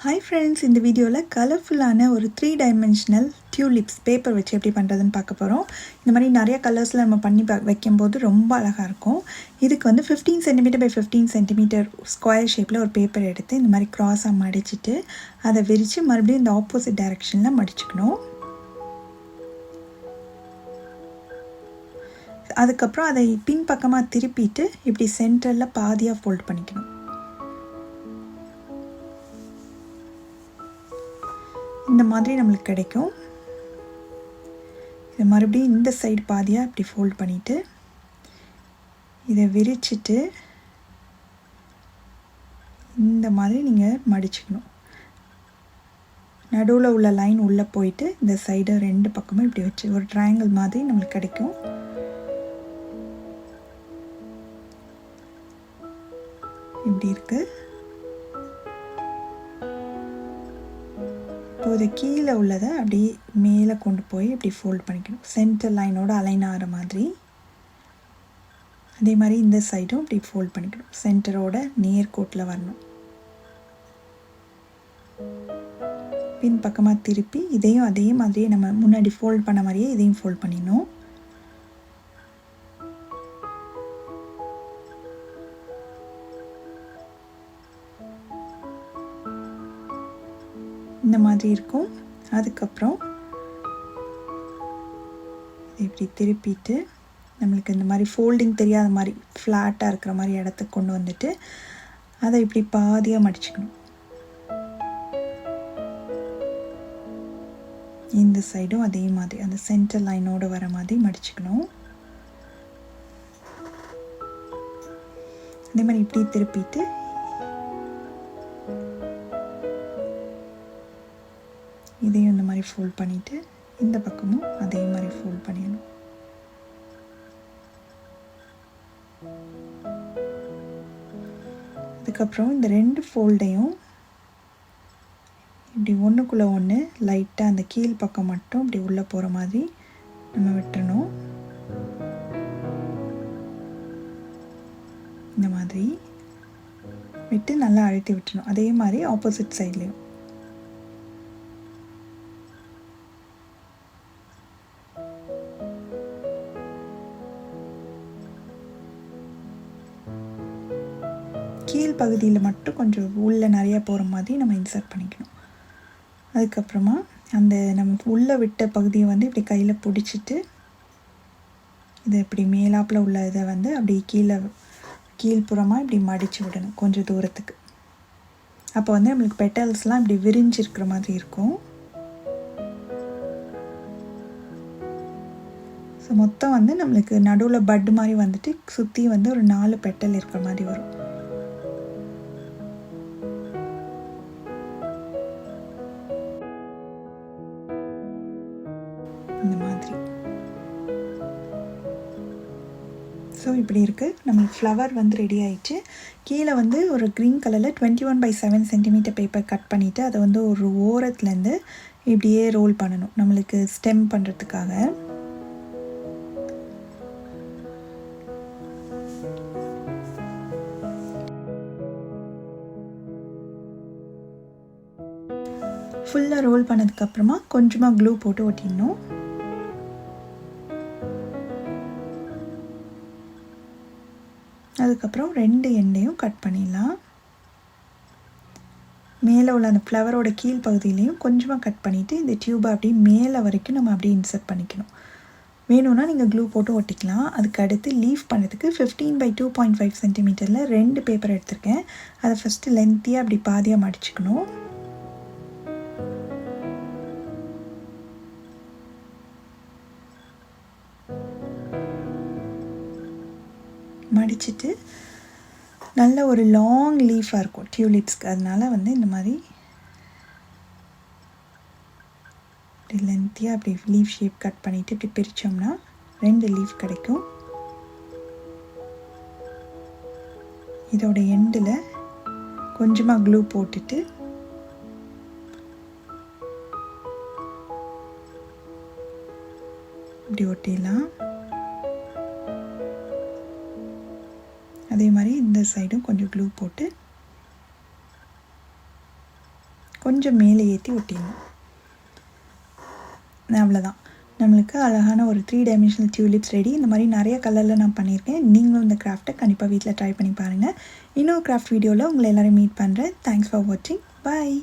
Hi friends, இந்த வீடியோவில் கலர்ஃபுல்லான ஒரு 3 dimensional tulips பேப்பர் வச்சு எப்படி பண்ணுறதுன்னு பார்க்க போகிறோம். இந்த மாதிரி நிறைய கலர்ஸில் நம்ம பண்ணி வைக்கும்போது ரொம்ப அழகாக இருக்கும். இதுக்கு வந்து 15 cm by 15 cm ஸ்கொயர் ஷேப்பில் ஒரு பேப்பர் எடுத்து இந்த மாதிரி க்ராஸாக மடிச்சுட்டு அதை விரித்து மறுபடியும் இந்த ஆப்போசிட் டைரெக்ஷனில் மடிச்சுக்கணும். அதுக்கப்புறம் அதை பின்பக்கமாக திருப்பிட்டு இப்படி சென்டரில் பாதியாக ஃபோல்ட் பண்ணிக்கணும். இந்த மாதிரி நம்மளுக்கு கிடைக்கும். இதை மறுபடியும் இந்த சைடு பாதியாக இப்படி ஃபோல்ட் பண்ணிவிட்டு இதை விரிச்சிட்டு இந்த மாதிரி நீங்கள் மடிச்சுக்கணும். நடுவில் உள்ள லைன் உள்ளே போயிட்டு இந்த சைடை ரெண்டு பக்கமும் இப்படி வச்சு ஒரு ட்ரையாங்கிள் மாதிரி நம்மளுக்கு கிடைக்கும். இப்படி இருக்குது. இப்போ இதை கீழே உள்ளதை அப்படியே மேலே கொண்டு போய் இப்படி ஃபோல்ட் பண்ணிக்கணும். சென்டர் லைனோட அலைன் ஆகிற மாதிரி. அதே மாதிரி இந்த சைடும் இப்படி ஃபோல்ட் பண்ணிக்கணும். சென்டரோட நேர்கோட்டில் வரணும். பின் பக்கமாக திருப்பி இதையும் அதே மாதிரியே நம்ம முன்னாடி ஃபோல்ட் பண்ண மாதிரியே இதையும் ஃபோல்ட் பண்ணிடணும். இந்த மாதிரி இருக்கும். அதுக்கப்புறம் இப்படி திருப்பிட்டு நம்மளுக்கு இந்த மாதிரி ஃபோல்டிங் தெரியாத மாதிரி ஃப்ளாட்டாக இருக்கிற மாதிரி இடத்துக்கு கொண்டு வந்துட்டு அதை இப்படி பாதியாக மடிச்சுக்கணும். இந்த சைடும் அதே மாதிரி அந்த சென்டர் லைனோடு வர மாதிரி மடிச்சுக்கணும். அதே மாதிரி இப்படி திருப்பிட்டு இதையும் இந்த மாதிரி ஃபோல்ட் பண்ணிவிட்டு இந்த பக்கமும் அதே மாதிரி ஃபோல்ட் பண்ணிடணும். அதுக்கப்புறம் இந்த ரெண்டு ஃபோல்டையும் இப்படி ஒன்றுக்குள்ளே ஒன்று லைட்டாக அந்த கீழ் பக்கம் மட்டும் இப்படி உள்ளே போகிற மாதிரி நம்ம விட்டுறணும். இந்த மாதிரி விட்டு நல்லா அழுத்தி விட்டுறணும். அதே மாதிரி ஆப்போசிட் சைட்லேயும். கீழ் பகுதியில் மட்டும் கொஞ்சம் உள்ளே நிறையா போகிற மாதிரி நம்ம இன்சர்ட் பண்ணிக்கணும். அதுக்கப்புறமா அந்த நம்ம உள்ளே விட்ட பகுதியை வந்து இப்படி கையில் பிடிச்சிட்டு இதை இப்படி மேலாப்பில் உள்ள இதை வந்து அப்படி கீழ்ப்புறமாக இப்படி மடித்து விடணும் கொஞ்சம் தூரத்துக்கு. அப்போ வந்து நம்மளுக்கு பெட்டல்ஸ்லாம் இப்படி விரிஞ்சிருக்கிற மாதிரி இருக்கும். ஸோ மொத்தம் வந்து நம்மளுக்கு நடுவில் பட் மாதிரி வந்துட்டு சுற்றி வந்து ஒரு 4 பெட்டல் இருக்கிற மாதிரி வரும். இந்த மாதிரி. ஸோ இப்படி இருக்குது. நம்மளுக்கு ஃப்ளவர் வந்து ரெடி ஆயிடுச்சு. கீழே வந்து ஒரு க்ரீன் கலரில் 21 by 7 cm பேப்பர் கட் பண்ணிவிட்டு அதை வந்து ஒரு ஓரத்துலேருந்து இப்படியே ரோல் பண்ணணும் நம்மளுக்கு ஸ்டெம் பண்ணுறதுக்காக. ஃபுல்லாக ரோல் பண்ணதுக்கப்புறமா கொஞ்சமாக க்ளூ போட்டு ஒட்டிடணும். அதுக்கப்புறம் 2 எண்டையும் கட் பண்ணிடலாம். மேலே உள்ள அந்த ஃப்ளவரோட கீழ் பகுதியிலையும் கொஞ்சமாக கட் பண்ணிவிட்டு இந்த டியூபை அப்படியே மேலே வரைக்கும் நம்ம அப்படியே இன்சர்ட் பண்ணிக்கணும். வேணும்னா நீங்கள் க்ளூ போட்டு ஒட்டிக்கலாம். அதுக்கு அடுத்து லீஃப் பண்ணுறதுக்கு 15 by 2.5 cm 2 பேப்பர் எடுத்திருக்கேன். அதை ஃபஸ்ட்டு லென்த்தியாக அப்படி பாதியாக மடிச்சுக்கணும். மடிச்சுட்டு நல்ல ஒரு லாங் லீஃபாக இருக்கும் டியூலிப்ஸ்க்கு. அதனால் வந்து இந்த மாதிரி இப்படி லென்த்தியாக அப்படி லீஃப் ஷேப் கட் பண்ணிவிட்டு இப்படி பிரித்தோம்னா 2 லீஃப் கிடைக்கும். இதோட எண்டில் கொஞ்சமாக க்ளூ போட்டுட்டு இப்படி ஒட்டிடலாம். அதே மாதிரி இந்த சைடும் கொஞ்சம் க்ளூ போட்டு கொஞ்சம் மேலே ஏற்றி ஒட்டிடணும். அவ்வளோதான், நம்மளுக்கு அழகான ஒரு 3 டைமென்ஷனல் டியூலிப்ஸ் ரெடி. இந்த மாதிரி நிறைய கலரில் நான் பண்ணியிருக்கேன். நீங்களும் இந்த கிராஃப்ட்டை கண்டிப்பாக வீட்டில் ட்ரை பண்ணி பாருங்கள். இன்னொரு கிராஃப்ட் வீடியோவில் உங்களை எல்லோரும் மீட் பண்ணுறேன். தேங்க்ஸ் ஃபார் வாட்சிங். பாய்.